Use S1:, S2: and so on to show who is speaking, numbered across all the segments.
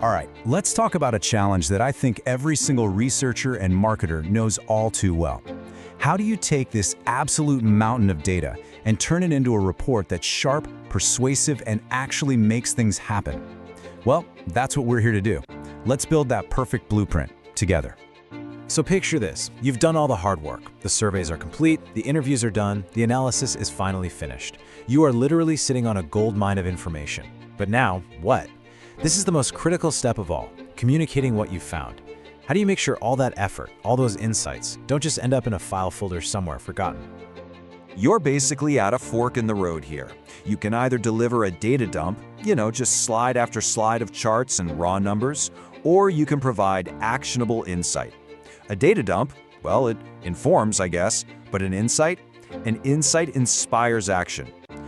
S1: All right, let's talk about a challenge that I think every single researcher and marketer knows all too well. How do you take this absolute mountain of data and turn it into a report that's sharp, persuasive, and actually makes things happen? Well, that's what we're here to do. Let's build that perfect blueprint together.
S2: So picture this. You've done all the hard work. The surveys are complete, the interviews are done, the analysis is finally finished. You are literally sitting on a gold mine of information. But now, what? This is the most critical step of all, communicating what you've found. How do you make sure all that effort, all those insights, don't just end up in a file folder somewhere forgotten?
S3: You're basically at a fork in the road here. You can either deliver a data dump, just slide after slide of charts and raw numbers, or you can provide actionable insight. A data dump, well, it informs, I guess, but an insight inspires action.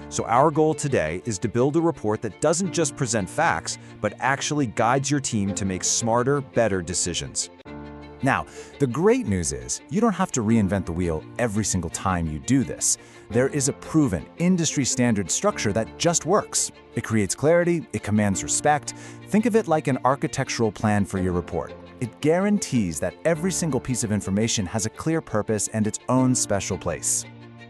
S3: So our goal today is to build a report that doesn't just present facts, but actually guides your team to make smarter, better decisions.
S1: Now, the great news is you don't have to reinvent the wheel every single time you do this. There is a proven, industry-standard structure that just works. It creates clarity, it commands respect. Think of it like an architectural plan for your report. It guarantees that every single piece of information has a clear purpose and its own special place.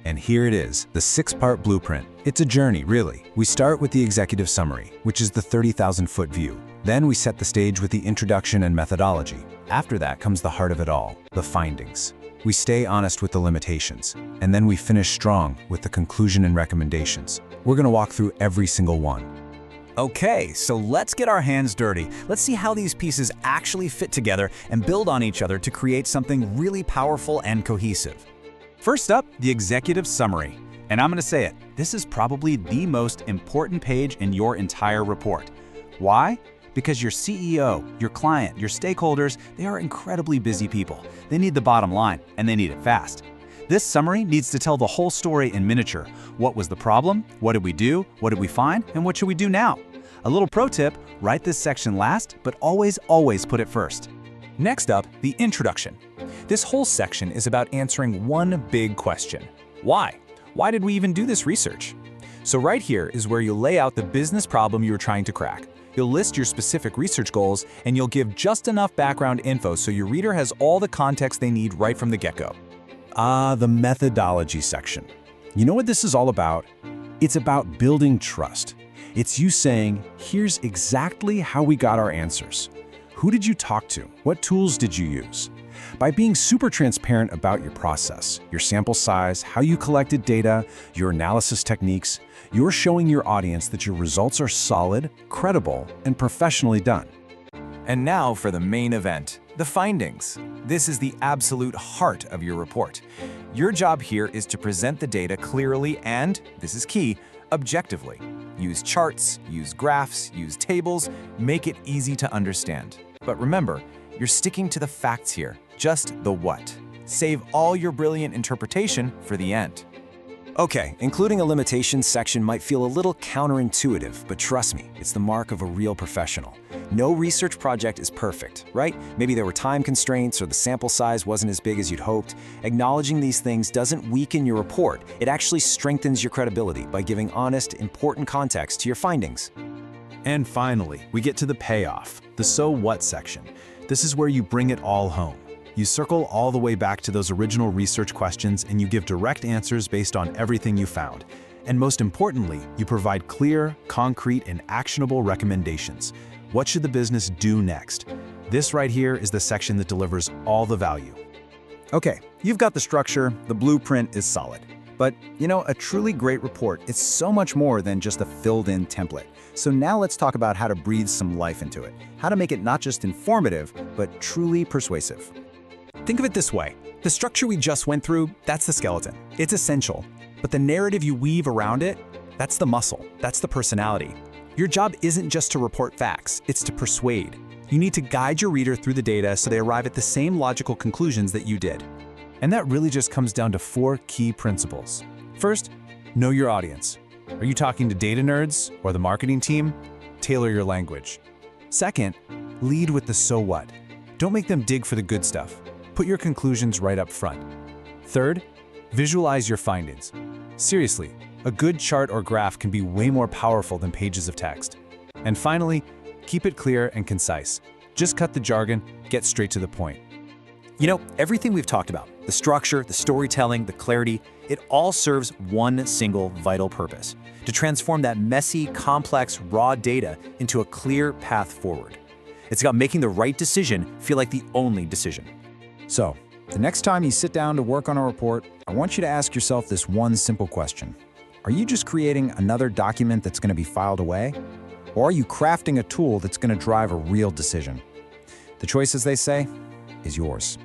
S1: And here it is, the 6-part blueprint. It's a journey, really. We start with the executive summary, which is the 30,000-foot view. Then we set the stage with the introduction and methodology. After that comes the heart of it all, the findings. We stay honest with the limitations, and then we finish strong with the conclusion and recommendations. We're going to walk through every single one.
S4: Okay, so let's get our hands dirty. Let's see how these pieces actually fit together and build on each other to create something really powerful and cohesive. First up, the executive summary. And I'm going to say it, this is probably the most important page in your entire report. Why? Because your CEO, your client, your stakeholders, they are incredibly busy people. They need the bottom line, and they need it fast. This summary needs to tell the whole story in miniature. What was the problem? What did we do? What did we find? And what should we do now? A little pro tip, write this section last, but always put it first.
S5: Next up, the introduction. This whole section is about answering one big question. Why? Why did we even do this research? So right here is where you'll lay out the business problem you were trying to crack. You'll list your specific research goals, and you'll give just enough background info so your reader has all the context they need right from the get-go.
S1: The methodology section. You know what this is all about? It's about building trust. It's you saying, here's exactly how we got our answers. Who did you talk to? What tools did you use? By being super transparent about your process, your sample size, how you collected data, your analysis techniques, you're showing your audience that your results are solid, credible, and professionally done.
S3: And now for the main event, the findings. This is the absolute heart of your report. Your job here is to present the data clearly and, this is key, objectively. Use charts, use graphs, use tables, make it easy to understand. But remember, you're sticking to the facts here, just the what. Save all your brilliant interpretation for the end.
S4: Okay, including a limitations section might feel a little counterintuitive, but trust me, it's the mark of a real professional. No research project is perfect, right? Maybe there were time constraints or the sample size wasn't as big as you'd hoped. Acknowledging these things doesn't weaken your report. It actually strengthens your credibility by giving honest, important context to your findings.
S2: And finally, we get to the payoff, the so what section. This is where you bring it all home. You circle all the way back to those original research questions and you give direct answers based on everything you found. And most importantly, you provide clear, concrete, and actionable recommendations. What should the business do next? This right here is the section that delivers all the value.
S4: Okay, you've got the structure, the blueprint is solid. But, a truly great report is so much more than just a filled-in template. So now let's talk about how to breathe some life into it. How to make it not just informative, but truly persuasive.
S5: Think of it this way. The structure we just went through, that's the skeleton. It's essential. But the narrative you weave around it, that's the muscle. That's the personality. Your job isn't just to report facts, it's to persuade. You need to guide your reader through the data so they arrive at the same logical conclusions that you did.
S1: And that really just comes down to 4 key principles. First, know your audience. Are you talking to data nerds or the marketing team? Tailor your language. Second, lead with the so what. Don't make them dig for the good stuff. Put your conclusions right up front. Third, visualize your findings. Seriously, a good chart or graph can be way more powerful than pages of text. And finally,
S5: Keep it clear and concise. Just cut the jargon, get straight to the point.
S4: You know, everything we've talked about, the structure, the storytelling, the clarity, it all serves one single vital purpose: to transform that messy, complex, raw data into a clear path forward. It's about making the right decision feel like the only decision.
S1: So, the next time you sit down to work on a report, I want you to ask yourself this one simple question. Are you just creating another document that's going to be filed away? Or are you crafting a tool that's going to drive a real decision? The choice, as they say, is yours.